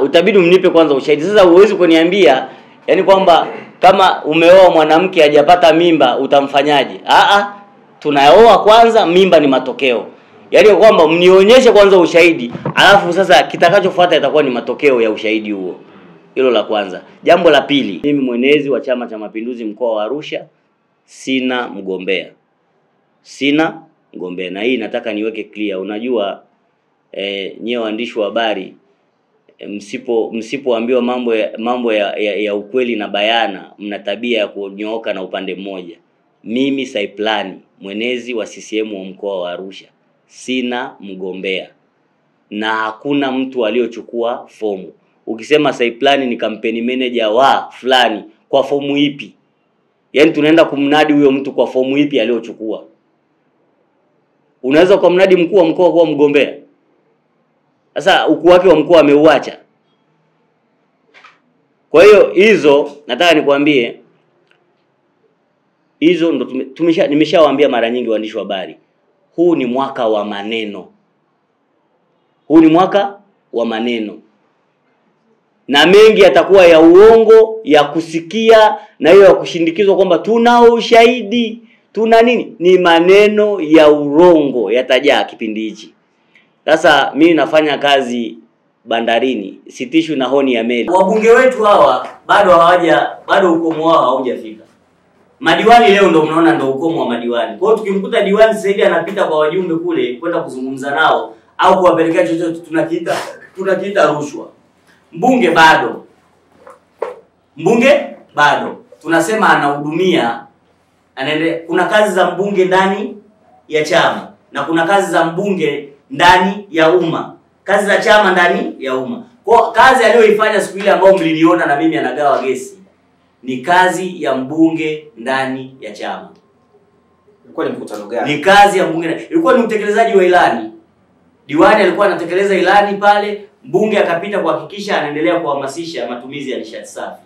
Utabidi mnipe kwanza ushahidi. Sasa huwezi kuniambia yani kwamba kama umeoa mwanamke hajapata mimba utamfanyaje? Tunaoa kwanza, mimba ni matokeo. Yaani kwamba mnionyeshe kwanza ushahidi, alafu sasa kitakachofuata itakuwa ni matokeo ya ushahidi huo. Hilo la kwanza. Jambo la pili, mimi mwenezi wa Chama cha Mapinduzi mkoa wa Arusha sina mgombea. Sina mgombea, na hii nataka niweke clear. Unajua nyewe waandishi wa habari msipoambiwa mambo ya ukweli na bayana, mna tabia ya kunyooka na upande mmoja. Mimi Saiplani, mwenezi wa CCM wa mkoa wa Arusha, sina mgombea na hakuna mtu aliochukua fomu. Ukisema Saiplani ni campaign manager wa fulani, kwa fomu ipi? Yaani tunaenda kumnadi huyo mtu kwa fomu ipi aliochukua? Unaweza kumnadi mkuu wa mkoa kuwa mgombea? Sasa ukuu wake wa mkoa ameuacha. Kwa hiyo hizo nataka nikwambie, hizo ndo nimeshawaambia mara nyingi waandishi wa habari. Huu ni mwaka wa maneno. Huu ni mwaka wa maneno. Na mengi yatakuwa ya uongo, ya kusikia, na hiyo ya kushindikizwa kwamba tuna ushahidi, tuna nini. Ni maneno ya urongo yatajaa kipindi hichi. Sasa mimi nafanya kazi bandarini, sitishwi na honi ya meli. Wabunge wetu hawa bado ukomo wao haujafika. Madiwani leo ndo mnaona ndo ukomo wa madiwani. Kwa hiyo tukimkuta diwani sasa hivi anapita kwa wajumbe kule kwenda kuzungumza nao au kuwapelekea chochote, tunakiita rushwa. Mbunge bado tunasema anahudumia, kuna kazi za mbunge ndani ya chama na kuna kazi za mbunge ndani ya umma, kazi za chama ndani ya umma. Kwa kazi aliyoifanya siku ile ambayo mliniona na mimi anagawa gesi ni kazi ya mbunge ndani ya chama. Ilikuwa ni mkutano gani? Ni kazi ya mbunge. Ilikuwa ni utekelezaji wa ilani. Diwani alikuwa anatekeleza ilani pale, mbunge akapita kuhakikisha anaendelea kuhamasisha matumizi ya nishati safi.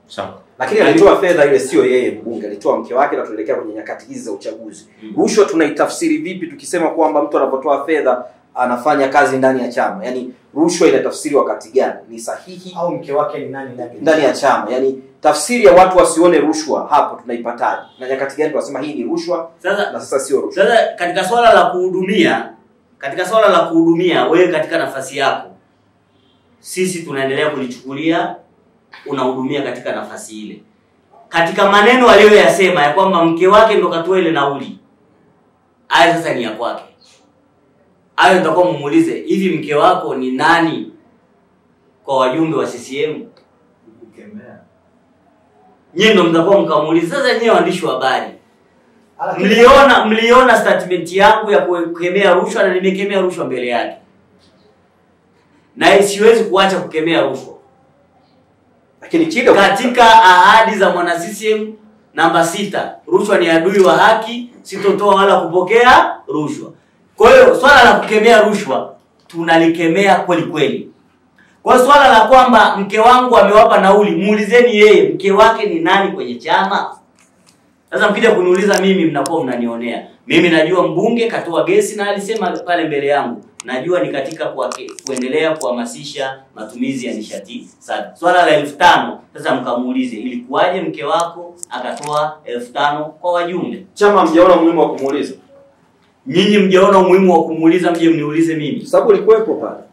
Sawa. Lakini alitoa fedha ile, sio yeye mbunge, alitoa mke wake, na tunaelekea kwenye nyakati hizi za uchaguzi. Rushwa tunaitafsiri vipi tukisema kwamba mtu anapotoa fedha anafanya kazi ndani ya chama? Yaani rushwa inatafsiri wakati gani? Ni sahihi au mke wake ni nani ndani ya chama? Yaani tafsiri ya watu wasione rushwa hapo tunaipataje? Na nyakati gani tunasema hii ni rushwa na sasa sio rushwa? Sasa katika swala la kuhudumia, wewe katika nafasi yako, sisi tunaendelea kulichukulia unahudumia katika nafasi ile. Katika maneno aliyoyasema ya kwamba mke wake ndo katoa ile nauli, hayo sasa ni ya kwake. Hayo nitakuwa mumuulize, hivi mke wako ni nani kwa wajumbe wa CCM kukemea? Nyinyi ndo mtakuwa mkamuuliza. Sasa nyinyi waandishi wa habari, mliona statement yangu ya kukemea rushwa, na nimekemea rushwa mbele yake. Na siwezi kuacha kukemea rushwa. Lakini Chido, katika ahadi za mwana CCM namba 6, rushwa ni adui wa haki, sitotoa wala kupokea rushwa. Kwa hiyo swala la kukemea rushwa tunalikemea kweli kweli. Kwa swala la kwamba mke wangu amewapa nauli, muulizeni yeye mke wake ni nani kwenye chama. Sasa mkija kuniuliza mimi, mnakuwa mnanionea. Mimi najua mbunge katoa gesi na alisema pale mbele yangu. Najua ni katika kuendelea kuhamasisha matumizi ya nishati safi. Swala la 1500, sasa mkamuulize ilikuwaje mke wako akatoa 1500 kwa wajumbe. Chama mjaona umuhimu wa kumuuliza? Nyinyi mjaona umuhimu wa kumuuliza, mje mniulize mimi. Sababu ulikuwepo pale.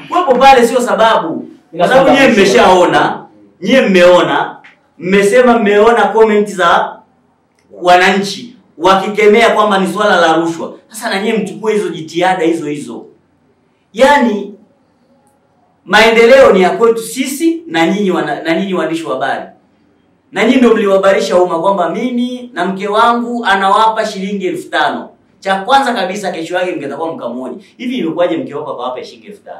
Kuwepo pale sio sababu. Kwa sababu nyinyi mmeshaona, nyinyi mmeona, mmesema mmeona comment za wananchi wakikemea kwamba ni swala la rushwa. Sasa na nyinyi mchukue hizo jitihada hizo. Yaani maendeleo ni ya kwetu sisi na nyinyi waandishi wa habari. Na nyinyi ndio mliwahabarisha umma kwamba mimi na mke wangu anawapa shilingi 1500. Cha kwanza kabisa kesho yake mngetakuwa mkamuoje. Hivi imekuwaje mke wako akawapa shilingi 1500?